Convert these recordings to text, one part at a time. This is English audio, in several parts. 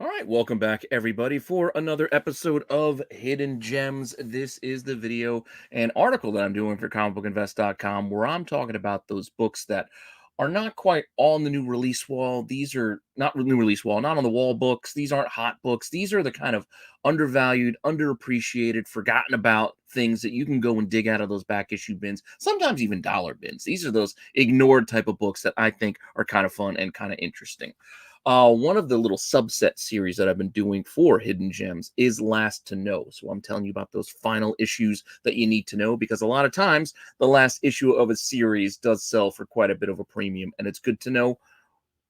All right, welcome back, everybody, for another episode of Hidden Gems. This is the video and article that I'm doing for comicbookinvest.com, where I'm talking about those books that are not quite on the new release wall. These are not new release wall, not on the wall books. These aren't hot books. These are the kind of undervalued, underappreciated, forgotten about things that you can go and dig out of those back issue bins, sometimes even dollar bins. These are those ignored type of books that I think are kind of fun and kind of interesting. One of the little subset series that I've been doing for Hidden Gems is Last to Know. So I'm telling you about those final issues that you need to know, because a lot of times the last issue of a series does sell for quite a bit of a premium, and it's good to know,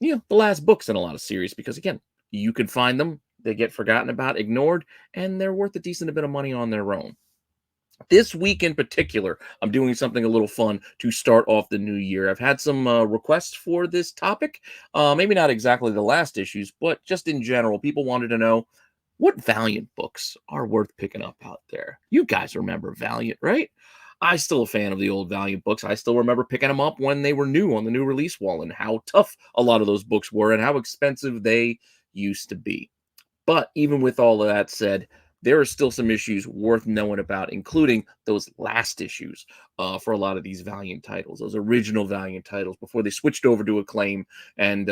the last books in a lot of series, because again, you can find them, they get forgotten about, ignored, and they're worth a decent bit of money on their own. This week in particular, I'm doing something a little fun to start off the new year. I've had some requests for this topic. Maybe not exactly the last issues, but just in general, people wanted to know what Valiant books are worth picking up out there. You guys remember Valiant, right? I'm still a fan of the old Valiant books. I still remember picking them up when they were new on the new release wall, and how tough a lot of those books were and how expensive they used to be. But even with all of that said, there are still some issues worth knowing about, including those last issues for a lot of these Valiant titles, those original Valiant titles before they switched over to Acclaim, and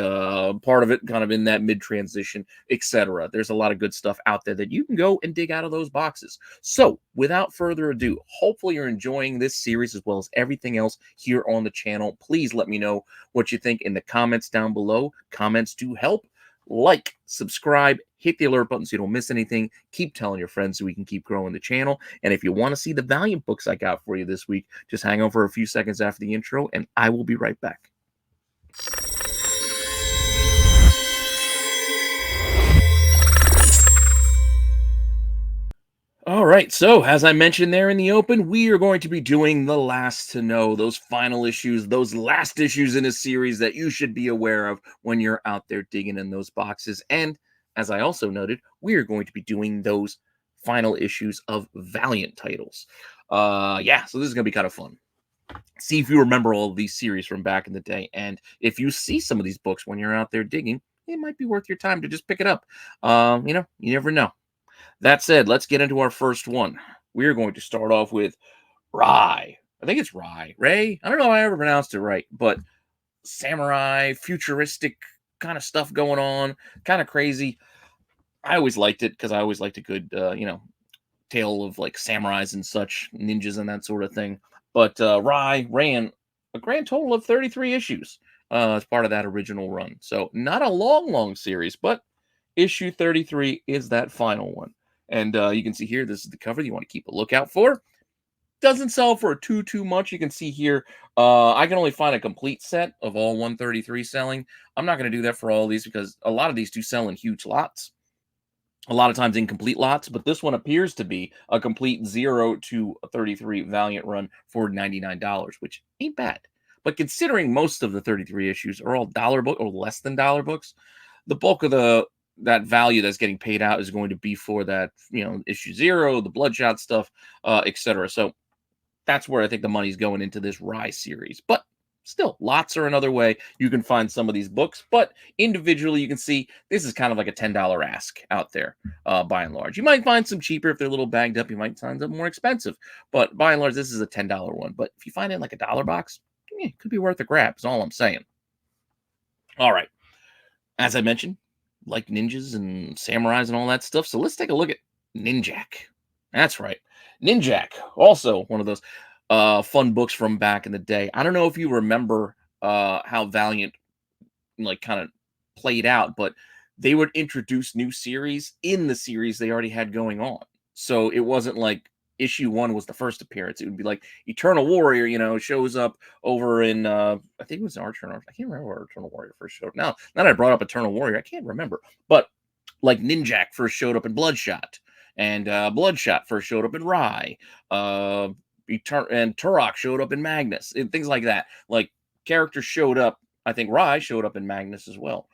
part of it kind of in that mid-transition, etc. There's a lot of good stuff out there that you can go and dig out of those boxes. So without further ado, hopefully you're enjoying this series as well as everything else here on the channel. Please let me know what you think in the comments down below. Comments do help. Like, subscribe, hit the alert button so you don't miss anything. Keep telling your friends so we can keep growing the channel. And if you want to see the Valiant books I got for you this week, just hang on for a few seconds after the intro, and I will be right back. All right, so as I mentioned there in the open, we are going to be doing the Last to Know, those final issues, those last issues in a series that you should be aware of when you're out there digging in those boxes. And as I also noted, we are going to be doing those final issues of Valiant titles. So this is going to be kind of fun. See if you remember all of these series from back in the day. And if you see some of these books when you're out there digging, it might be worth your time to just pick it up. You never know. That said, let's get into our first one. We're going to start off with Rai. I think it's Rai. Ray? I don't know if I ever pronounced it right, but samurai, futuristic kind of stuff going on, kind of crazy. I always liked it because I always liked a good, tale of like samurais and such, ninjas and that sort of thing. But Rai ran a grand total of 33 issues as part of that original run. So not a long series, but issue 33 is that final one. And you can see here, this is the cover you want to keep a lookout for. Doesn't sell for too much. You can see here, I can only find a complete set of all 133 selling. I'm not going to do that for all these because a lot of these do sell in huge lots. A lot of times incomplete lots, but this one appears to be a complete 0 to 33 Valiant run for $99, which ain't bad. But considering most of the 33 issues are all dollar book or less than dollar books, the bulk of that value that's getting paid out is going to be for that, issue 0, the Bloodshot stuff, etc. So that's where I think the money's going into this Rise series. But still, lots are another way you can find some of these books. But individually, you can see this is kind of like a $10 ask out there, by and large. You might find some cheaper if they're a little bagged up. You might find them more expensive. But by and large, this is a $10 one. But if you find it in like a dollar box, it could be worth a grab, is all I'm saying. All right. As I mentioned, like ninjas and samurais and all that stuff. So let's take a look at Ninjak. That's right. Ninjak, also one of those fun books from back in the day. I don't know if you remember how Valiant kind of played out, but they would introduce new series in the series they already had going on. So it wasn't like issue 1 was the first appearance. It would be like Eternal Warrior, shows up over in I think it was Eternal. I can't remember where Eternal Warrior first showed up. Now that I brought up Eternal Warrior, I can't remember. But like Ninjak first showed up in Bloodshot, and Bloodshot first showed up in Rai, and Turok showed up in Magnus, and things like that. Like characters showed up. I think Rai showed up in Magnus as well.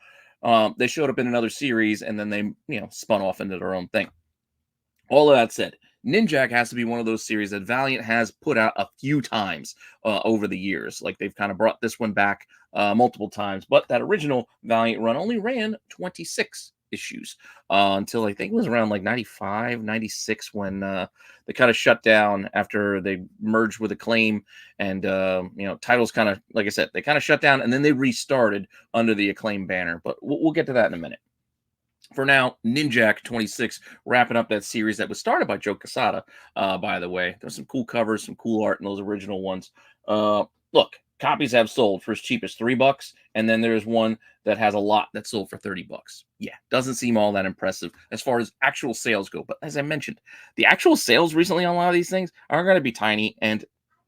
They showed up in another series, and then they spun off into their own thing. All of that said, Ninjak has to be one of those series that Valiant has put out a few times over the years. Like they've kind of brought this one back multiple times, but that original Valiant run only ran 26 issues until I think it was around like 95, 96 when they kind of shut down after they merged with Acclaim. And, titles kind of, like I said, they kind of shut down and then they restarted under the Acclaim banner. But we'll get to that in a minute. For now, Ninjak 26 wrapping up that series that was started by Joe Quesada, by the way. There's some cool covers, some cool art in those original ones. Look, copies have sold for as cheap as $3, and then there's one that has a lot that sold for $30. Yeah, doesn't seem all that impressive as far as actual sales go. But as I mentioned, the actual sales recently on a lot of these things are going to be tiny and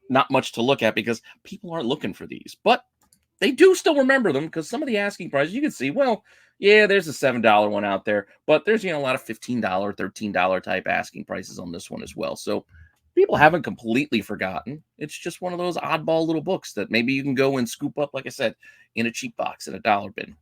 not much to look at because people aren't looking for these. But they do still remember them because some of the asking prices you can see, well, yeah, there's a $7 one out there, but there's a lot of $15, $13 type asking prices on this one as well. So people haven't completely forgotten. It's just one of those oddball little books that maybe you can go and scoop up, like I said, in a cheap box at a dollar bin.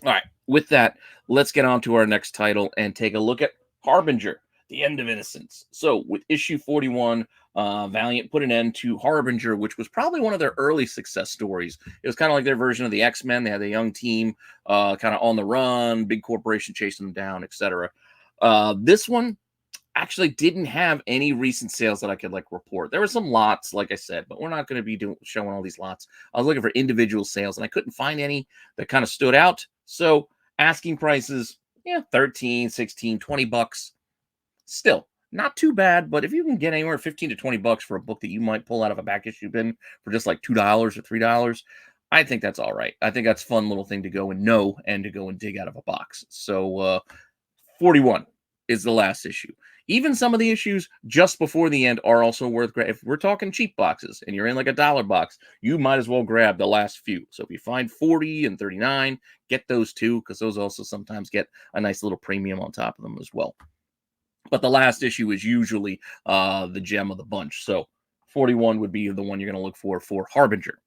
All right, with that, let's get on to our next title and take a look at Harbinger, The End of Innocence. So, with issue 41, Valiant put an end to Harbinger, which was probably one of their early success stories. It was kind of like their version of the X-Men. They had a young team kind of on the run, big corporation chasing them down, etc. This one actually didn't have any recent sales that I could report. There were some lots, like I said, but we're not going to be showing all these lots. I was looking for individual sales and I couldn't find any that kind of stood out. So asking prices, yeah, 13, 16, $20. Still not too bad, but if you can get anywhere 15 to $20 for a book that you might pull out of a back issue bin for just like $2 or $3, I think that's all right. I think that's a fun little thing to go and know and to go and dig out of a box. So 41 is the last issue. Even some of the issues just before the end are also worth grabbing. If we're talking cheap boxes and you're in like a dollar box, you might as well grab the last few. So if you find 40 and 39, get those two because those also sometimes get a nice little premium on top of them as well. But the last issue is usually the gem of the bunch. So 41 would be the one you're going to look for Harbinger.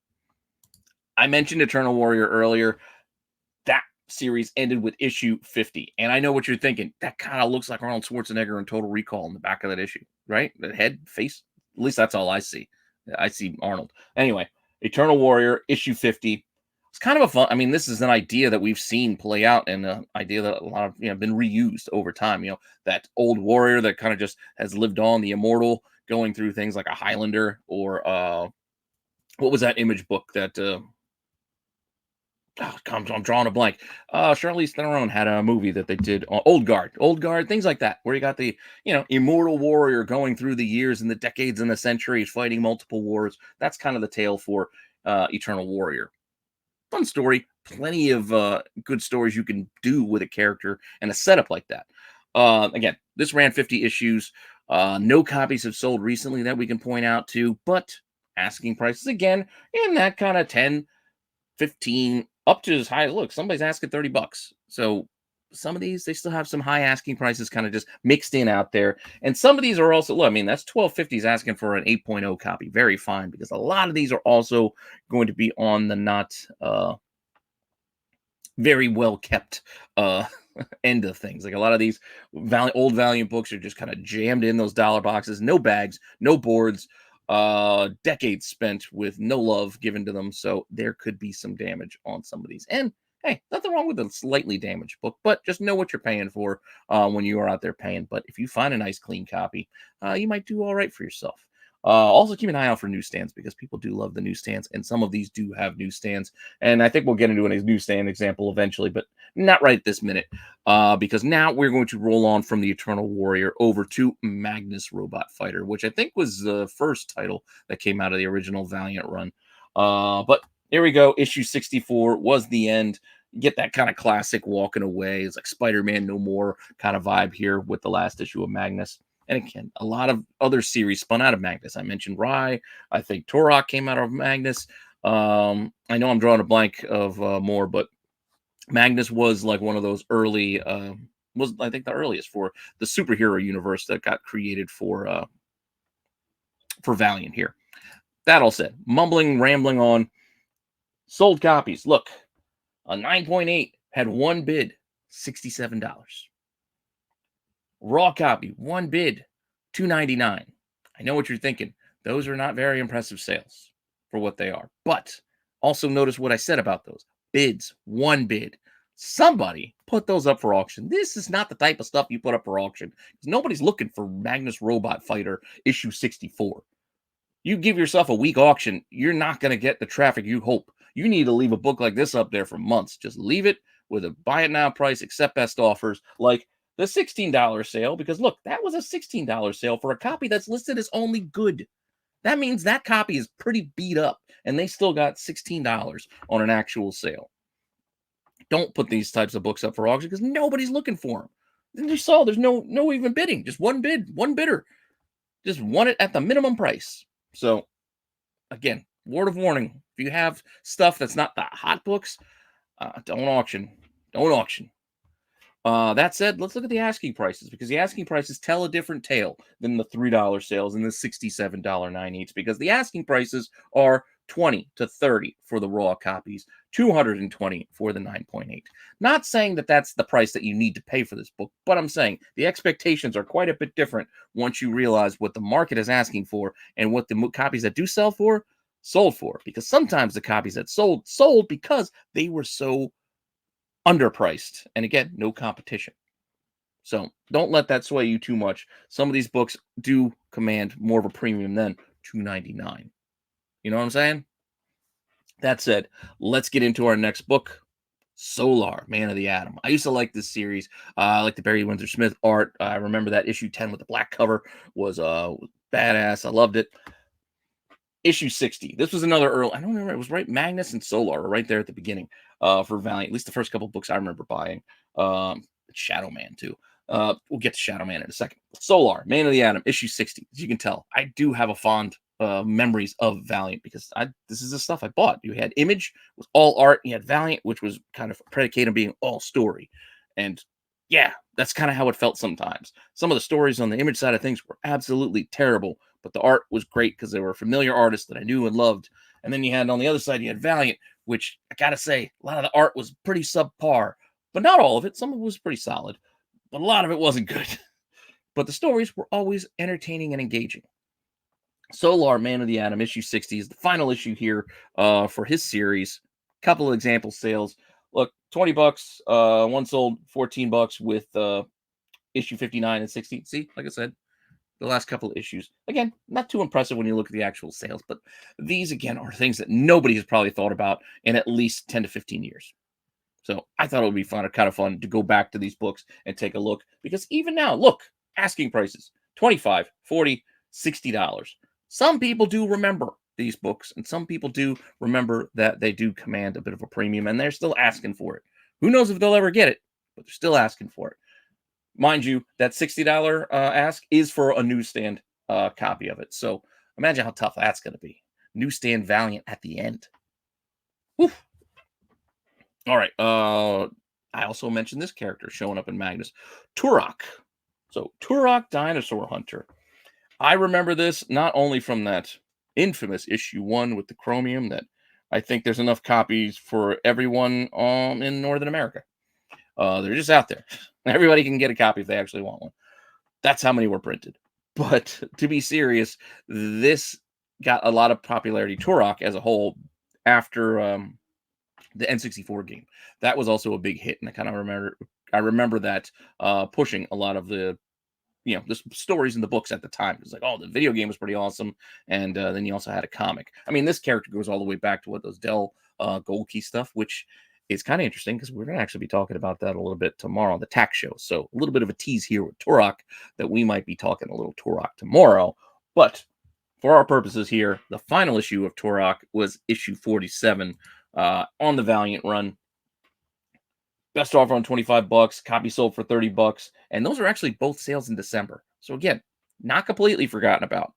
I mentioned Eternal Warrior earlier. That series ended with issue 50. And I know what you're thinking. That kind of looks like Arnold Schwarzenegger in Total Recall in the back of that issue, right? The head, face. At least that's all I see. I see Arnold. Anyway, Eternal Warrior, issue 50. It's kind of a fun. I mean, this is an idea that we've seen play out and an idea that a lot of been reused over time. That old warrior that kind of just has lived on, the immortal, going through things like a Highlander or what was that Image book that I'm drawing a blank. Charlize Theron had a movie that they did on Old Guard, things like that, where you got the, immortal warrior going through the years and the decades and the centuries, fighting multiple wars. That's kind of the tale for Eternal Warrior. Fun story. Plenty of good stories you can do with a character and a setup like that. Again, this ran 50 issues. No copies have sold recently that we can point out to, but asking prices again in that kind of 10, 15, up to as high. Look, somebody's asking $30. So some of these, they still have some high asking prices kind of just mixed in out there. And some of these are also, look, I mean, that's 1250s asking for an 8.0 copy. Very fine, because a lot of these are also going to be on the not very well kept end of things. Like a lot of these old Valiant books are just kind of jammed in those dollar boxes, no bags, no boards, decades spent with no love given to them. So there could be some damage on some of these. And hey, nothing wrong with a slightly damaged book, but just know what you're paying for when you are out there paying. But if you find a nice clean copy, you might do all right for yourself. Also keep an eye out for newsstands, because people do love the newsstands, and some of these do have newsstands. And I think we'll get into a newsstand example eventually, but not right this minute, because now we're going to roll on from the Eternal Warrior over to Magnus Robot Fighter, which I think was the first title that came out of the original Valiant run. But here we go. Issue 64 was the end. You get that kind of classic walking away. It's like Spider-Man No More kind of vibe here with the last issue of Magnus. And again, a lot of other series spun out of Magnus. I mentioned Rye. I think Turok came out of Magnus. I know I'm drawing a blank of more, but Magnus was like one of those early, was I think the earliest for the superhero universe that got created for Valiant here. That all said, rambling on, sold copies. Look, a 9.8 had one bid, $67. Raw copy, one bid, $2.99. I know what you're thinking. Those are not very impressive sales for what they are. But also notice what I said about those. Bids, one bid, Somebody put those up for auction. This is not the type of stuff you put up for auction. Nobody's looking for Magnus Robot Fighter issue 64. You give yourself a weak auction, you're not going to get the traffic you hope. You need to leave a book like this up there for months. Just leave it with a buy it now price, accept best offers, like the $16 sale, because look, that was a $16 sale for a copy that's listed as only good. That means that copy is pretty beat up, and they still got $16 on an actual sale. Don't put these types of books up for auction because nobody's looking for them. And you saw there's no even bidding, just one bid, one bidder, just want it at the minimum price. So again, word of warning: if you have stuff that's not the hot books, don't auction. Don't auction. That said, let's look at the asking prices, because the asking prices tell a different tale than the $3 sales and the $67.98, because the asking prices are 20 to 30 for the raw copies, 220 for the 9.8. Not saying that that's the price that you need to pay for this book, but I'm saying the expectations are quite a bit different once you realize what the market is asking for and what the copies that do sell for sold for, because sometimes the copies that sold because they were so underpriced, and again, no competition. So don't let that sway you too much. Some of these books do command more of a premium than $2.99. You know what I'm saying? That said, let's get into our next book, Solar, Man of the Atom. I used to like this series. I like the Barry Windsor Smith art. I remember that issue 10 with the black cover was badass. I loved it. Issue 60. This was another early. I don't remember. It was right. Magnus and Solar were right there at the beginning for Valiant. At least the first couple of books I remember buying. Shadowman too. We'll get to Shadowman in a second. Solar, Man of the Atom, issue 60. As you can tell, I do have a fond memories of Valiant, because this is the stuff I bought. You had Image, was all art. You had Valiant, which was kind of predicated on being all story. And yeah, that's kind of how it felt sometimes. Some of the stories on the Image side of things were absolutely terrible, but the art was great because they were familiar artists that I knew and loved. And then you had on the other side, you had Valiant, which I gotta say, a lot of the art was pretty subpar, but not all of it. Some of it was pretty solid, but a lot of it wasn't good. But the stories were always entertaining and engaging. Solar, Man of the Atom, issue 60 is the final issue here for his series. Couple of example sales. Look, $20. One sold $14 with issue 59 and 60. See, like I said, the last couple of issues. Again, not too impressive when you look at the actual sales, but these, again, are things that nobody has probably thought about in at least 10 to 15 years. So I thought it would be kind of fun to go back to these books and take a look, because even now, look, asking prices, $25, $40, $60. Some people do remember these books, and some people do remember that they do command a bit of a premium, and they're still asking for it. Who knows if they'll ever get it, but they're still asking for it. Mind you, that $60 ask is for a newsstand copy of it. So imagine how tough that's going to be. Newsstand Valiant at the end. Whew. All right. I also mentioned this character showing up in Magnus, Turok. So Turok, Dinosaur Hunter. I remember this not only from that infamous issue 1 with the chromium that I think there's enough copies for everyone in Northern America. They're just out there. Everybody can get a copy if they actually want one. That's how many were printed. But to be serious, this got a lot of popularity, Turok as a whole, after the N64 game. That was also a big hit, and I remember that pushing a lot of the the stories in the books at the time. It was like, oh, the video game was pretty awesome, and then you also had a comic. I mean, this character goes all the way back to those Dell Gold Key stuff, which is kind of interesting because we're going to actually be talking about that a little bit tomorrow on the TAC show. So a little bit of a tease here with Turok, that we might be talking a little Turok tomorrow. But for our purposes here, the final issue of Turok was issue 47 on the Valiant run. Best offer on $25, copy sold for $30, and those are actually both sales in December. So again, not completely forgotten about.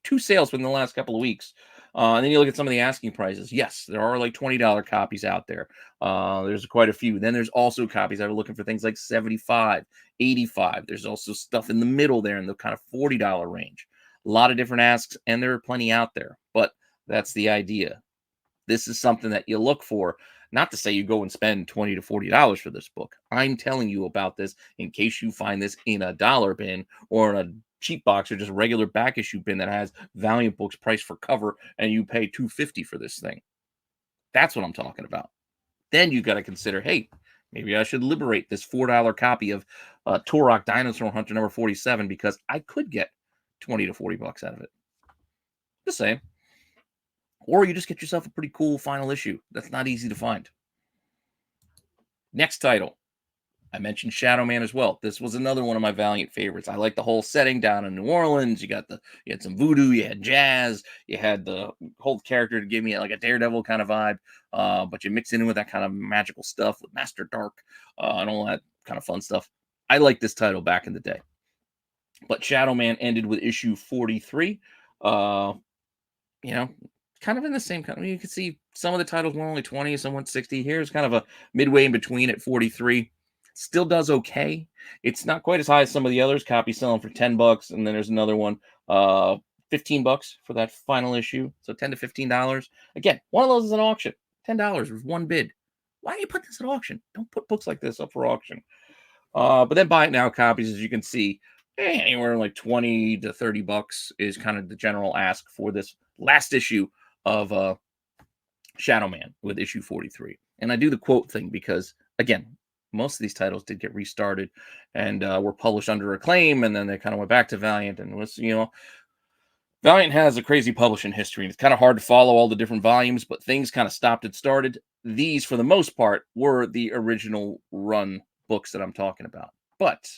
2 sales within the last couple of weeks. And then you look at some of the asking prices. Yes, there are like $20 copies out there. There's quite a few. Then there's also copies that are looking for things like $75, $85. There's also stuff in the middle there in the kind of $40 range. A lot of different asks, and there are plenty out there. But that's the idea. This is something that you look for. Not to say you go and spend $20 to $40 for this book. I'm telling you about this in case you find this in a dollar bin or in a cheap box or just regular back issue bin that has Valiant books priced for cover, and you pay $250 for this thing. That's what I'm talking about. Then you got to consider, hey, Maybe I should liberate this $4 copy of Turok Dinosaur Hunter number 47 because I could get 20 to 40 bucks out of it. Just saying. Or you just get yourself a pretty cool final issue. That's not easy to find. Next title. I mentioned Shadowman as well. This was another one of my Valiant favorites. I like the whole setting down in New Orleans. You had some voodoo, you had jazz, you had the whole character to give me like a Daredevil kind of vibe. But you mix it in with that kind of magical stuff with Master Dark and all that kind of fun stuff. I liked this title back in the day. But Shadowman ended with issue 43. You know, kind of in the same kind. I mean, you can see some of the titles were only 20, some went 60. Here's kind of a midway in between at 43. Still does okay. It's not quite as high as some of the others. Copy selling for 10 bucks, and then there's another one, 15 bucks for that final issue. So $10 to $15. Again, one of those is an auction. $10 was one bid. Why do you put this at auction? Don't put books like this up for auction. But then buy it now copies, as you can see, anywhere like 20 to 30 bucks is kind of the general ask for this last issue of Shadowman with issue 43. And I do the quote thing because, again, most of these titles did get restarted and were published under Acclaim, and then they kind of went back to Valiant. And was, Valiant has a crazy publishing history, and it's kind of hard to follow all the different volumes, but things kind of stopped and started. These, for the most part, were the original run books that I'm talking about. But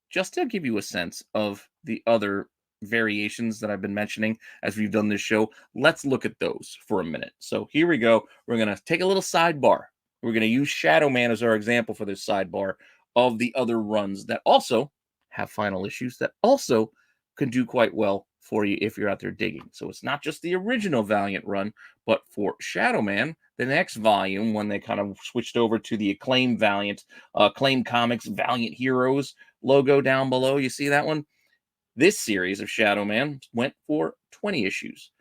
just to give you a sense of the other variations that I've been mentioning as we've done this show, let's look at those for a minute. So here we go. We're going to take a little sidebar. We're going to use Shadowman as our example for this sidebar of the other runs that also have final issues that also can do quite well for you if you're out there digging. So it's not just the original Valiant run, but for Shadowman, the next volume, when they kind of switched over to the Acclaim Valiant, Acclaim Comics Valiant Heroes logo down below, you see that one? This series of Shadowman went for 20 issues,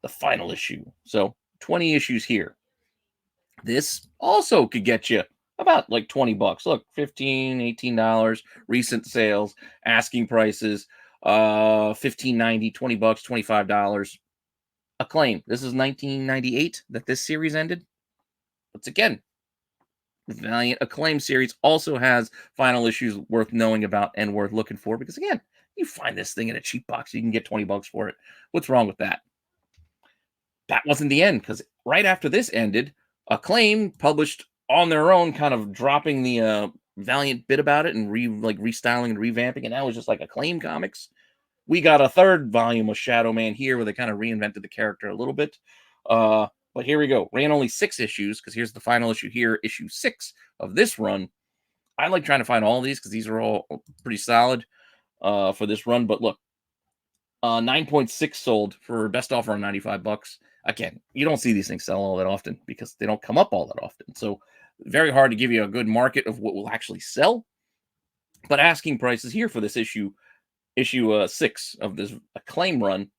the final issue. So 20 issues here. This also could get you about like 20 bucks. Look, $15, $18, recent sales, asking prices, $15.90, 20 bucks, $25. Acclaim. This is 1998 that this series ended. Once again, the Valiant Acclaim series also has final issues worth knowing about and worth looking for because, again, you find this thing in a cheap box, you can get 20 bucks for it. What's wrong with that? That wasn't the end because right after this ended, Acclaim published on their own, kind of dropping the Valiant bit about it and restyling and revamping, and now it's just like Acclaim Comics. We got a third volume of Shadowman here where they kind of reinvented the character a little bit. But here we go. Ran only 6 issues because here's the final issue here, issue 6 of this run. I like trying to find all of these because these are all pretty solid for this run. But look, 9.6 sold for best offer on 95 bucks. Again, you don't see these things sell all that often because they don't come up all that often. So very hard to give you a good market of what will actually sell. But asking prices here for this issue 6 of this Acclaim run.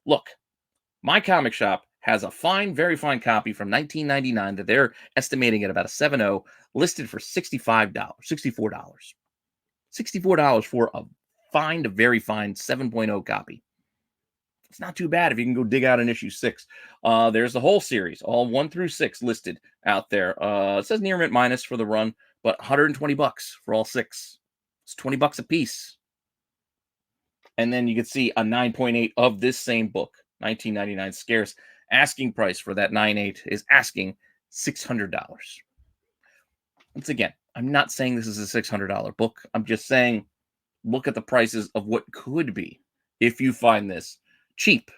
Look, my comic shop has a fine, very fine copy from 1999 that they're estimating at about a 7.0, listed for $64. $64 for a fine to very fine 7.0 copy. It's not too bad if you can go dig out an issue 6. There's the whole series, all 1 through 6 listed out there. It says near mint minus for the run, but 120 bucks for all 6. It's 20 bucks a piece. And then you can see a 9.8 of this same book, 1999 scarce. Asking price for that 9.8 is asking $600. Once again, I'm not saying this is a $600 book. I'm just saying look at the prices of what could be if you find this cheap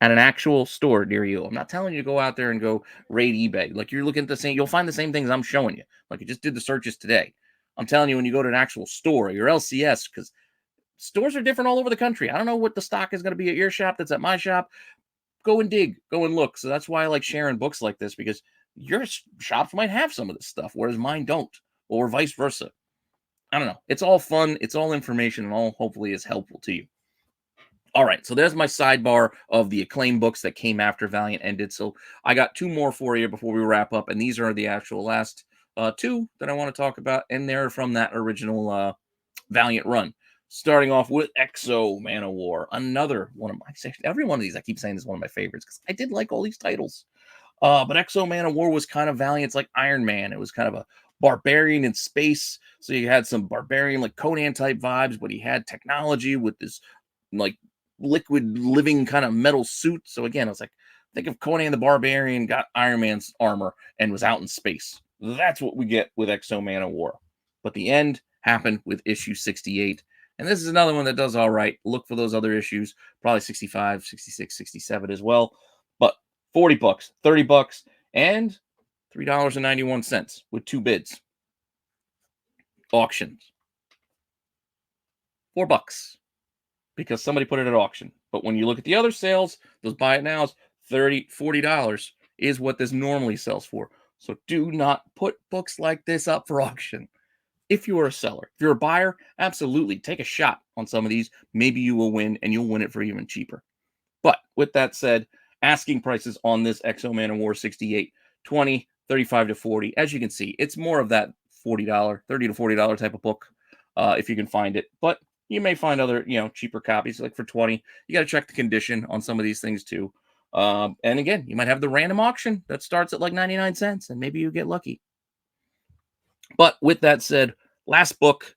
at an actual store near you. I'm not telling you to go out there and go raid eBay. Like, you're looking at the same, you'll find the same things I'm showing you. Like, you just did the searches today. I'm telling you, when you go to an actual store, your LCS, because stores are different all over the country. I don't know what the stock is going to be at your shop that's at my shop. Go and dig, go and look. So that's why I like sharing books like this, because your shops might have some of this stuff, whereas mine don't, or vice versa. I don't know. It's all fun. It's all information, and all hopefully is helpful to you. All right, so there's my sidebar of the Acclaim books that came after Valiant ended. So I got 2 more for you before we wrap up, and these are the actual last 2 that I want to talk about, and they're from that original Valiant run. Starting off with Exom Man of War, another one of my, every one of these I keep saying is one of my favorites because I did like all these titles. But Exom Man of War was kind of Valiant's like Iron Man. It was kind of a barbarian in space. So you had some barbarian, like Conan type vibes, but he had technology with this like liquid living kind of metal suit. So again, I was like, think of Conan the Barbarian got Iron Man's armor and was out in space. That's what we get with Exo Man of War. But the end happened with issue 68. And this is another one that does all right. Look for those other issues, probably 65, 66, 67 as well. But 40 bucks, 30 bucks, and $3.91 with 2 bids. Auctions. $4 because somebody put it at auction. But when you look at the other sales, those buy it nows, $30, $40 is what this normally sells for. So do not put books like this up for auction. If you are a seller, if you're a buyer, absolutely take a shot on some of these. Maybe you will win and you'll win it for even cheaper. But with that said, asking prices on this Exo Man of War 68, 20, 35 to 40. As you can see, it's more of that $40, $30 to $40 type of book if you can find it. But you may find other, cheaper copies like for 20. You got to check the condition on some of these things too. And again, you might have the random auction that starts at like 99 cents and maybe you get lucky. But with that said, last book,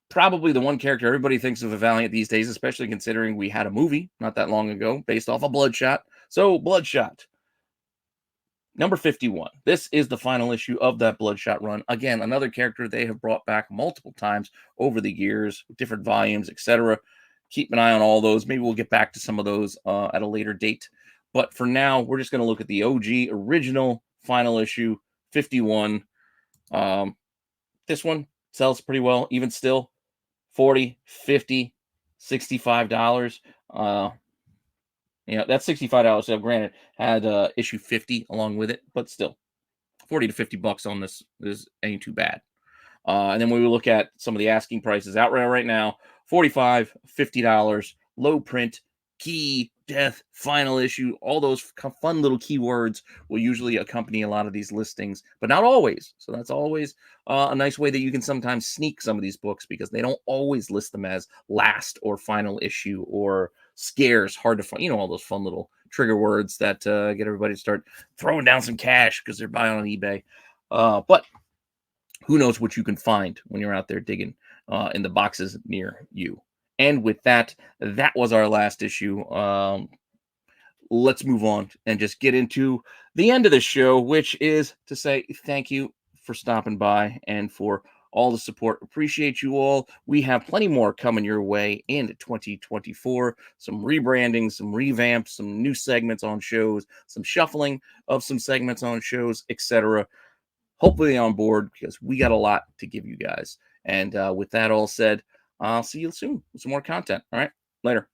probably the one character everybody thinks of a Valiant these days, especially considering we had a movie not that long ago based off of Bloodshot. So, Bloodshot, number 51. This is the final issue of that Bloodshot run. Again, another character they have brought back multiple times over the years, different volumes, etc. Keep an eye on all those. Maybe we'll get back to some of those at a later date. But for now, we're just going to look at the OG original final issue, 51. This one sells pretty well, even still. 40, 50, $65. That's $65. So granted, had issue 50 along with it, but still 40 to 50 bucks on this ain't too bad. And then when we look at some of the asking prices out right now, $45, $50, low print, key, death, final issue, all those fun little keywords will usually accompany a lot of these listings, but not always. So that's always a nice way that you can sometimes sneak some of these books because they don't always list them as last or final issue or scarce, hard to find, all those fun little trigger words that get everybody to start throwing down some cash because they're buying on eBay. But who knows what you can find when you're out there digging in the boxes near you. And with that, that was our last issue. Let's move on and just get into the end of the show, which is to say thank you for stopping by and for all the support. Appreciate you all. We have plenty more coming your way in 2024. Some rebranding, some revamps, some new segments on shows, some shuffling of some segments on shows, etc. Hopefully on board because we got a lot to give you guys. And with that all said, I'll see you soon with some more content. All right, later.